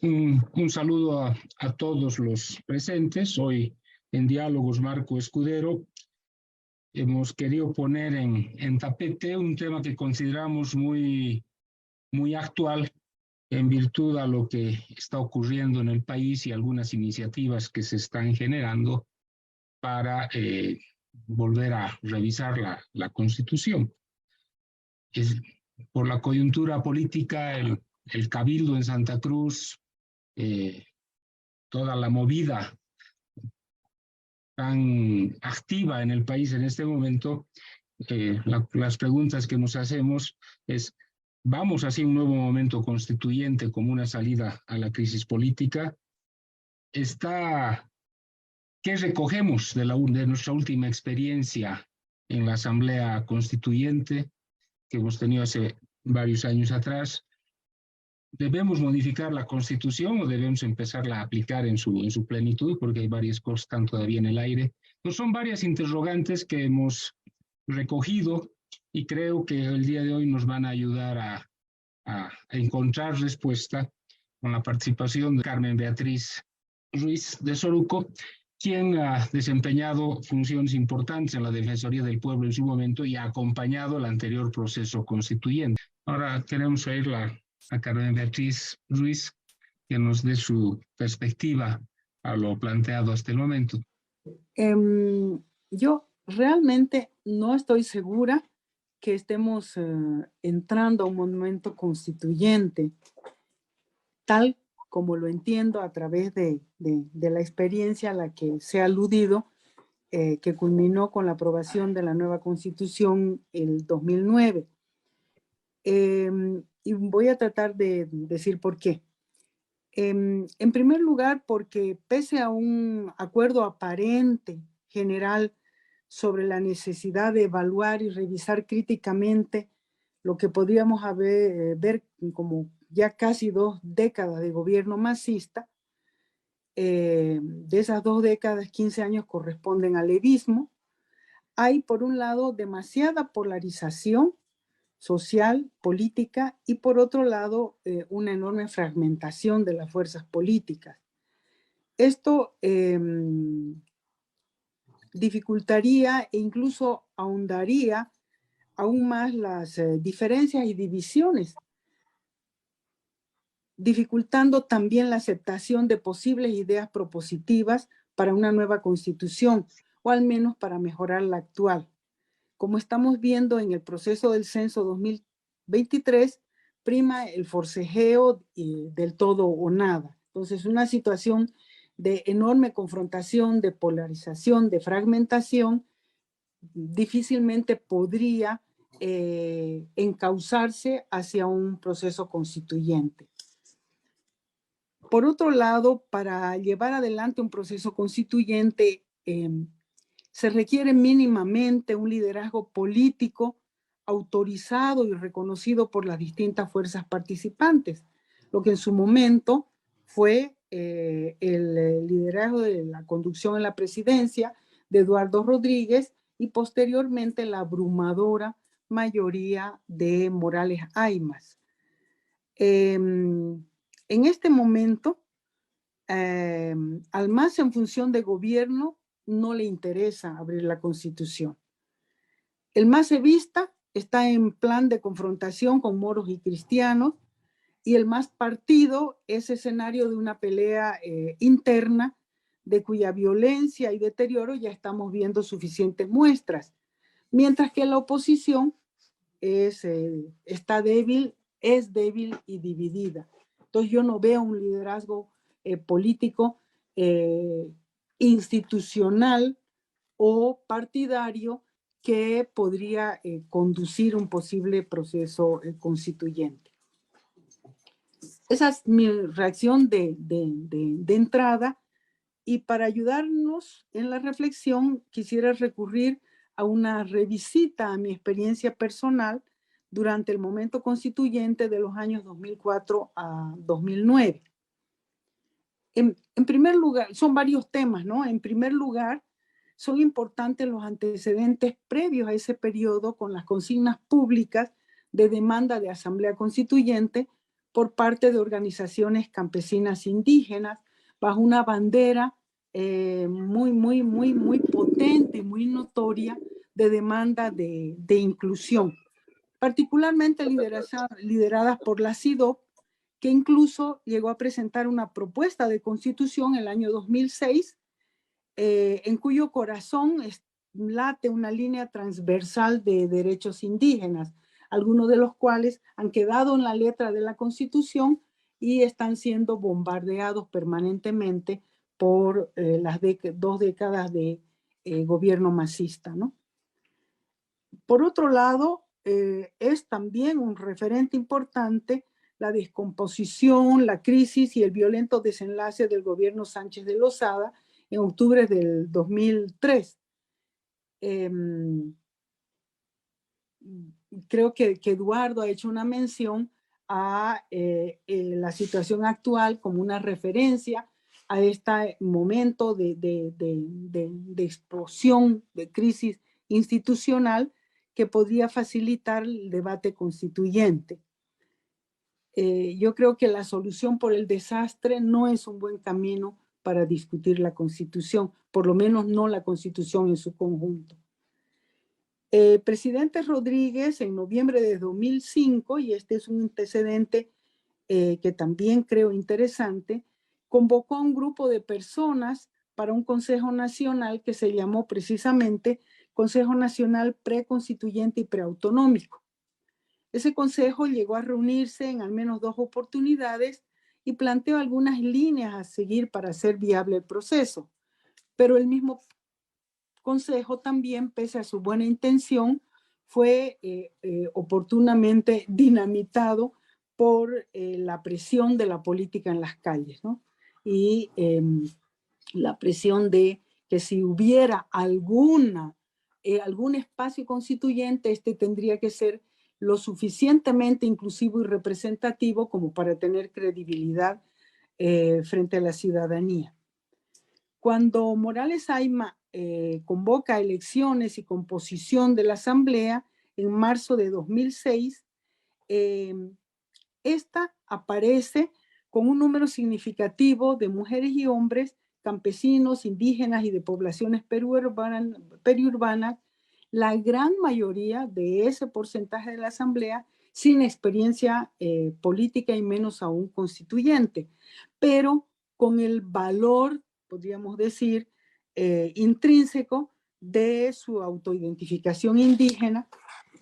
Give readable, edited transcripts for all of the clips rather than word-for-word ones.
Un saludo a todos los presentes. Hoy en Diálogos Marco Escudero hemos querido poner en tapete un tema que consideramos muy actual en virtud a lo que está ocurriendo en el país y algunas iniciativas que se están generando para volver a revisar la Constitución. Por la coyuntura política, el Cabildo en Santa Cruz, toda la movida tan activa en el país en este momento, las preguntas que nos hacemos es, ¿vamos hacia un nuevo momento constituyente como una salida a la crisis política? ¿Qué recogemos de nuestra última experiencia en la Asamblea Constituyente que hemos tenido hace varios años atrás? ¿Debemos modificar la Constitución o debemos empezarla a aplicar en su plenitud? Porque hay varias cosas que están todavía en el aire. Pues son varias interrogantes que hemos recogido y creo que el día de hoy nos van a ayudar a encontrar respuesta con la participación de Carmen Beatriz Ruiz de Soruco, quien ha desempeñado funciones importantes en la Defensoría del Pueblo en su momento y ha acompañado el anterior proceso constituyente. Ahora queremos oírla a Carmen Beatriz Ruiz, que nos dé su perspectiva a lo planteado hasta el momento. Yo realmente no estoy segura que estemos entrando a un momento constituyente, tal como lo entiendo a través de la experiencia a la que se ha aludido, que culminó con la aprobación de la nueva Constitución el 2009. Y voy a tratar de decir por qué. En primer lugar, porque pese a un acuerdo aparente general sobre la necesidad de evaluar y revisar críticamente lo que podríamos ver como ya casi 2 décadas de gobierno masista, de esas 2 décadas, 15 años corresponden al levismo. Hay, por un lado, demasiada polarización social, política, y por otro lado, una enorme fragmentación de las fuerzas políticas. Esto dificultaría e incluso ahondaría aún más las diferencias y divisiones, dificultando también la aceptación de posibles ideas propositivas para una nueva constitución, o al menos para mejorar la actual. Como estamos viendo en el proceso del censo 2023, prima el forcejeo del todo o nada. Entonces, una situación de enorme confrontación, de polarización, de fragmentación, difícilmente podría encauzarse hacia un proceso constituyente. Por otro lado, para llevar adelante un proceso constituyente, se requiere mínimamente un liderazgo político autorizado y reconocido por las distintas fuerzas participantes, lo que en su momento fue el liderazgo de la conducción en la presidencia de Eduardo Rodríguez y posteriormente la abrumadora mayoría de Morales Aymas. En este momento, al MAS en función de gobierno no le interesa abrir la Constitución. El MAS evista está en plan de confrontación con moros y cristianos, y el MAS partido es escenario de una pelea interna de cuya violencia y deterioro ya estamos viendo suficientes muestras, mientras que la oposición está débil, es débil y dividida. Entonces yo no veo un liderazgo político institucional o partidario que podría conducir un posible proceso constituyente. Esa es mi reacción de entrada, y para ayudarnos en la reflexión quisiera recurrir a una revisita a mi experiencia personal durante el momento constituyente de los años 2004 a 2009. En primer lugar, son varios temas, ¿no? En primer lugar, son importantes los antecedentes previos a ese periodo con las consignas públicas de demanda de asamblea constituyente, por parte de organizaciones campesinas indígenas, bajo una bandera muy potente y muy notoria de demanda de inclusión, particularmente lideradas por la CIDOB, que incluso llegó a presentar una propuesta de constitución en el año 2006, en cuyo corazón late una línea transversal de derechos indígenas, algunos de los cuales han quedado en la letra de la Constitución y están siendo bombardeados permanentemente por las 2 décadas de gobierno masista, ¿no? Por otro lado, es también un referente importante la descomposición, la crisis y el violento desenlace del gobierno Sánchez de Lozada en octubre del 2003. Creo que Eduardo ha hecho una mención a la situación actual como una referencia a este momento de explosión, de crisis institucional que podría facilitar el debate constituyente. Yo creo que la solución por el desastre no es un buen camino para discutir la Constitución, por lo menos no la Constitución en su conjunto. Presidente Rodríguez, en noviembre de 2005, y este es un antecedente que también creo interesante, convocó a un grupo de personas para un Consejo Nacional que se llamó precisamente Consejo Nacional Preconstituyente y Preautonómico. Ese consejo llegó a reunirse en al menos 2 oportunidades y planteó algunas líneas a seguir para hacer viable el proceso, pero el mismo consejo también, pese a su buena intención, fue oportunamente dinamitado por la presión de la política en las calles, ¿no? Y la presión de que si hubiera algún espacio constituyente, este tendría que ser lo suficientemente inclusivo y representativo como para tener credibilidad frente a la ciudadanía. Cuando Morales Ayma convoca elecciones y composición de la Asamblea en marzo de 2006, esta aparece con un número significativo de mujeres y hombres, campesinos, indígenas y de poblaciones periurbanas, la gran mayoría de ese porcentaje de la Asamblea sin experiencia política y menos aún constituyente, pero con el valor, podríamos decir, intrínseco de su autoidentificación indígena,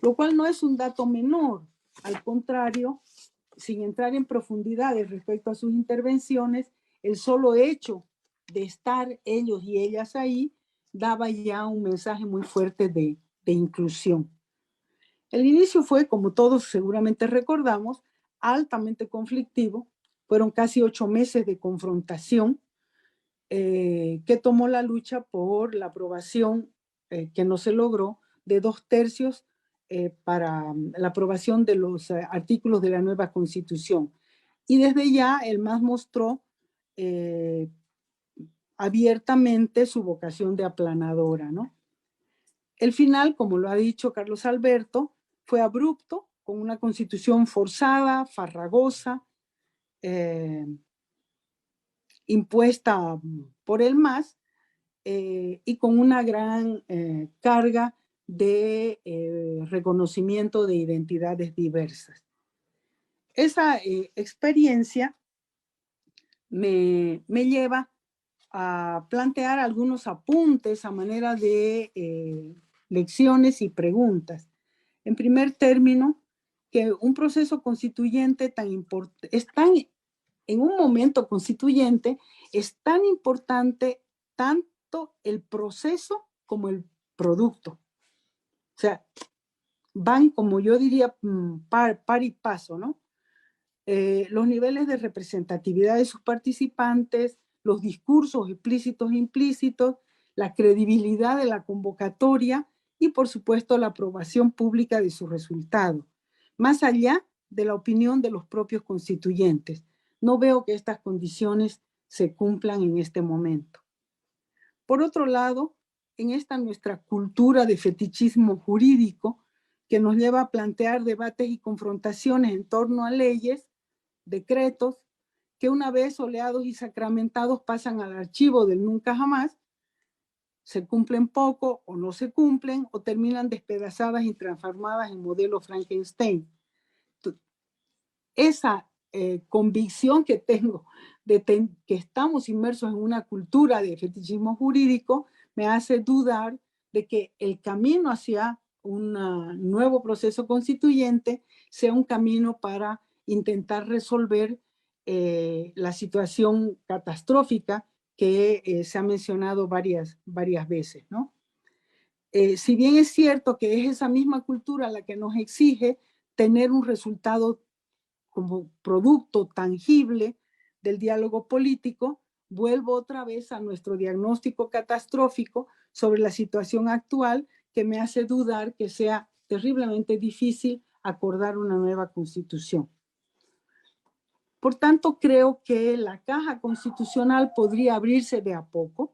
lo cual no es un dato menor, al contrario, sin entrar en profundidades respecto a sus intervenciones, el solo hecho de estar ellos y ellas ahí daba ya un mensaje muy fuerte de inclusión. El inicio fue, como todos seguramente recordamos, altamente conflictivo. Fueron casi 8 meses de confrontación que tomó la lucha por la aprobación que no se logró de 2/3 para la aprobación de los artículos de la nueva Constitución. Y desde ya el MAS mostró abiertamente su vocación de aplanadora, ¿no? El final, como lo ha dicho Carlos Alberto, fue abrupto, con una constitución forzada, farragosa, impuesta por el MAS y con una gran carga de reconocimiento de identidades diversas. Esa experiencia me lleva a plantear algunos apuntes a manera de lecciones y preguntas. En primer término, que un proceso constituyente en un momento constituyente es tan importante tanto el proceso como el producto. O sea, van, como yo diría, par y paso, ¿no? Los niveles de representatividad de sus participantes, los discursos explícitos e implícitos, la credibilidad de la convocatoria y, por supuesto, la aprobación pública de su resultado, más allá de la opinión de los propios constituyentes. No veo que estas condiciones se cumplan en este momento. Por otro lado, en esta nuestra cultura de fetichismo jurídico que nos lleva a plantear debates y confrontaciones en torno a leyes, decretos que una vez oleados y sacramentados pasan al archivo del nunca jamás, se cumplen poco o no se cumplen o terminan despedazadas y transformadas en modelo Frankenstein. Esa convicción que tengo de que estamos inmersos en una cultura de fetichismo jurídico me hace dudar de que el camino hacia un nuevo proceso constituyente sea un camino para intentar resolver la situación catastrófica que se ha mencionado varias veces, ¿no? Si bien es cierto que es esa misma cultura la que nos exige tener un resultado como producto tangible del diálogo político, vuelvo otra vez a nuestro diagnóstico catastrófico sobre la situación actual que me hace dudar que sea terriblemente difícil acordar una nueva constitución. Por tanto, creo que la caja constitucional podría abrirse de a poco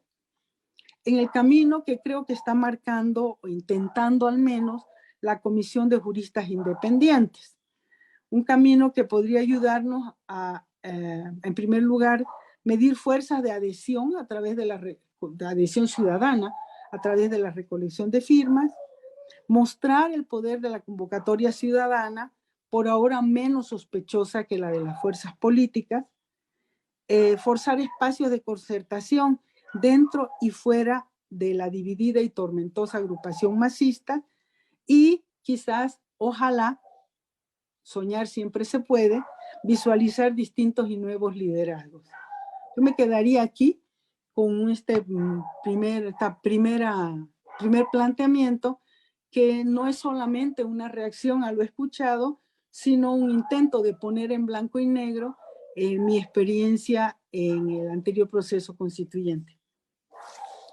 en el camino que creo que está marcando o intentando al menos la Comisión de Juristas Independientes. Un camino que podría ayudarnos a, en primer lugar, medir fuerzas de adhesión a través de de adhesión ciudadana, a través de la recolección de firmas, mostrar el poder de la convocatoria ciudadana, por ahora menos sospechosa que la de las fuerzas políticas, forzar espacios de concertación dentro y fuera de la dividida y tormentosa agrupación masista y quizás, ojalá, soñar siempre se puede, visualizar distintos y nuevos liderazgos. Yo me quedaría aquí con primer planteamiento, que no es solamente una reacción a lo escuchado, sino un intento de poner en blanco y negro mi experiencia en el anterior proceso constituyente.